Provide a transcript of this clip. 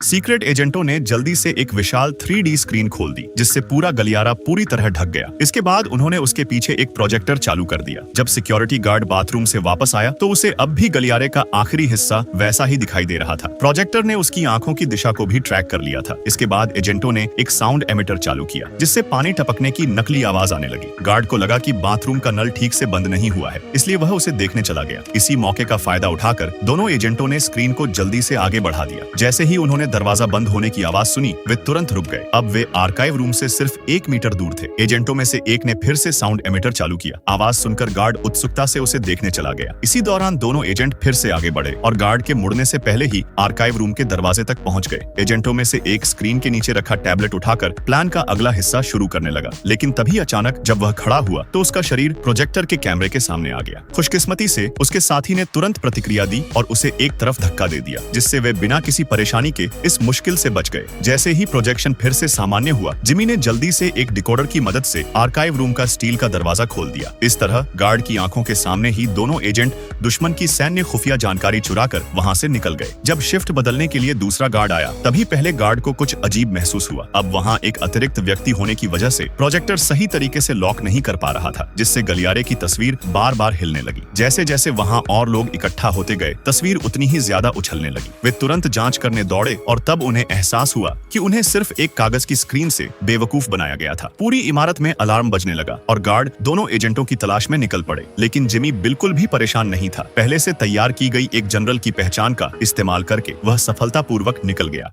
Secret एजेंटों ने जल्दी से एक विशाल 3D स्क्रीन खोल दी, जिससे पूरा गलियारा पूरी तरह ढक गया। इसके बाद उन्होंने उसके पीछे एक प्रोजेक्टर चालू कर दिया। जब सिक्योरिटी गार्ड बाथरूम से वापस आया तो उसे अब भी गलियारे का आखिरी हिस्सा वैसा ही दिखाई दे रहा था। प्रोजेक्टर ने उसकी आंखों की दिशा को भी ट्रैक कर लिया था। इसके बाद एजेंटों ने एक साउंड एमिटर चालू किया, जिससे पानी टपकने की नकली आवाज आने लगी। गार्ड को लगा कि बाथरूम का नल ठीक से बंद नहीं हुआ है, इसलिए वह उसे देखने चला गया। इसी मौके का फायदा उठाकर दोनों एजेंटों ने स्क्रीन को जल्दी से आगे बढ़ा दिया। जैसे ही उन्होंने दरवाजा बंद होने की आवाज सुनी, वे तुरंत रुक गए। अब वे आर्काइव रूम से सिर्फ 1 मीटर दूर थे। एजेंटों में से एक ने फिर से साउंड एमिटर चालू किया। आवाज सुनकर गार्ड उत्सुकता से उसे देखने चला गया। इसी दौरान दोनों एजेंट फिर से आगे बढ़े और गार्ड के मुड़ने से पहले ही आर्काइव रूम के दरवाजे तक पहुंच गए। एजेंटों में से एक स्क्रीन के नीचे रखा टैबलेट उठाकर प्लान का अगला हिस्सा शुरू करने लगा, लेकिन तभी अचानक जब वह खड़ा हुआ तो उसका शरीर प्रोजेक्टर के कैमरे के सामने आ गया। खुशकिस्मती से उसके साथी ने तुरंत प्रतिक्रिया दी और उसे एक तरफ धक्का दे दिया, जिससे वे बिना किसी परेशानी के इस मुश्किल से बच गए। जैसे ही प्रोजेक्शन फिर से सामान्य हुआ, जिमी ने जल्दी से एक डिकोडर की मदद से आर्काइव रूम का स्टील का दरवाजा खोल दिया। इस तरह गार्ड की आंखों के सामने ही दोनों एजेंट दुश्मन की सैन्य खुफिया जानकारी चुराकर वहां से निकल गए। जब शिफ्ट बदलने के लिए दूसरा गार्ड आया, तभी पहले गार्ड को कुछ अजीब महसूस हुआ। अब वहां एक अतिरिक्त व्यक्ति होने की वजह से प्रोजेक्टर सही तरीके से लॉक नहीं कर पा रहा था, जिससे गलियारे की तस्वीर बार बार हिलने लगी। जैसे जैसे वहां और लोग इकट्ठा होते गए, तस्वीर उतनी ही ज्यादा उछलने लगी। वे तुरंत जांच करने दौड़े और तब उन्हें एहसास हुआ कि उन्हें सिर्फ एक कागज की स्क्रीन से बेवकूफ बनाया गया था। पूरी इमारत में अलार्म बजने लगा और गार्ड दोनों एजेंटों की तलाश में निकल पड़े। लेकिन जिमी बिल्कुल भी परेशान नहीं था। पहले से तैयार की गई एक जनरल की पहचान का इस्तेमाल करके वह सफलतापूर्वक निकल गया।